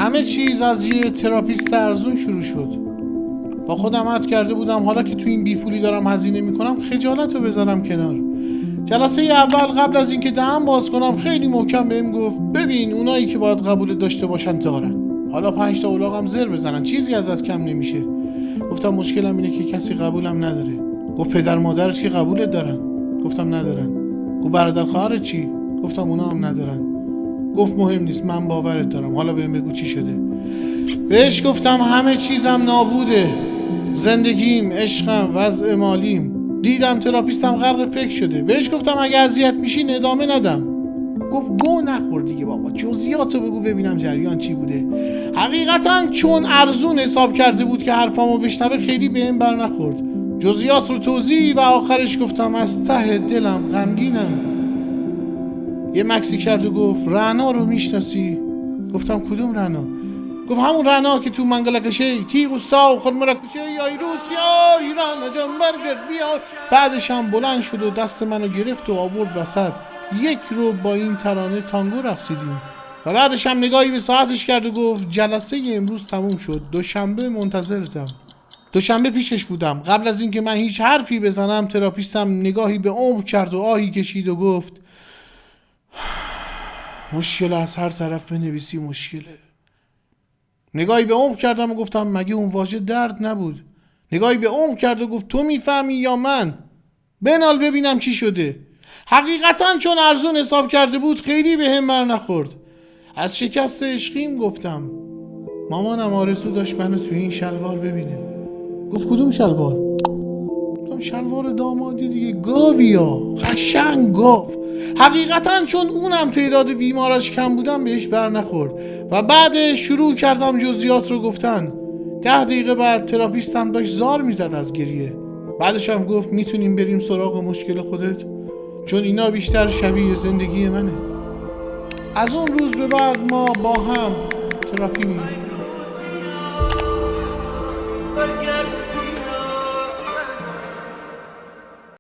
همه چیز از یه تراپیست ارزون شروع شد. با خودم عهد کرده بودم حالا که تو این بیپولی دارم هزینه میکنم خجالت رو بذارم کنار. جلسه اول قبل از اینکه دهن باز کنم خیلی محکم بهم گفت ببین اونایی که باید قبول داشته باشن دارن، حالا 5 تا الاغم زر بزنن چیزی از کم نمیشه. گفتم مشکلم اینه که کسی قبولم نداره. گفت پدر مادرت که قبولت دارن؟ گفتم ندارن. گفت برادر خواهرت چی؟ گفتم اونا هم ندارن. گفت مهم نیست من باورت دارم، حالا بهم بگو چی شده. بهش گفتم همه چیزم نابوده، زندگیم، عشقم، وضع مالیم. دیدم تراپیستم غرق فکر شده. بهش گفتم اگه اذیت میشین ادامه ندم. گفت گو نخور دیگه بابا، جزئیاتو بگو ببینم جریان چی بوده. حقیقتا چون ارزون حساب کرده بود که حرفامو بشنوه خیلی بهم بر نخورد. جزئیات رو توضیح و آخرش گفتم از ته دلم غمگینم. یه مکسی کرد و گفت رعنا رو میشناسی؟ گفتم کدوم رعنا؟ گفت همون رعنا که تو منگلکشه تیغوسا و خرمرکشه یا روسیا ایران جان برگرد بیا. بعدش هم بلند شد و دست منو گرفت و آورد وسط. یک رو با این ترانه تانگو رقصیدیم و بعدش هم نگاهی به ساعتش کرد و گفت جلسه امروز تموم شد، دوشنبه منتظرتم. دوشنبه پیشش بودم. قبل از اینکه من هیچ حرفی بزنم تراپیستم نگاهی به عمق کرد و آهی کشید و گفت مشکل از هر طرف بنویسی مشکله. نگاهی به عمق کردم و گفتم مگه اون واژه درد نبود؟ نگاهی به عمق کرد و گفت تو میفهمی یا من؟ بنال ببینم چی شده. حقیقتا چون ارزون حساب کرده بود خیلی به هم بر نخورد. از شکست عشقیم گفتم. مامانم آرزو داشت منو توی این شلوار ببینه. گفت کدوم شلوار؟ گفتم شلوار دامادی دیگه. گاویا قشنگ گاو. حقیقتا چون اونم تعداد بیماراش کم بودم بهش بر نخورد و بعد شروع کردم جزئیات رو گفتن. 10 دقیقه بعد تراپیستم داشت زار میزد از گریه. بعدش هم گفت میتونیم بریم سراغ مشکل خودت چون اینا بیشتر شبیه زندگی منه. از اون روز به بعد ما با هم تراپی میریم.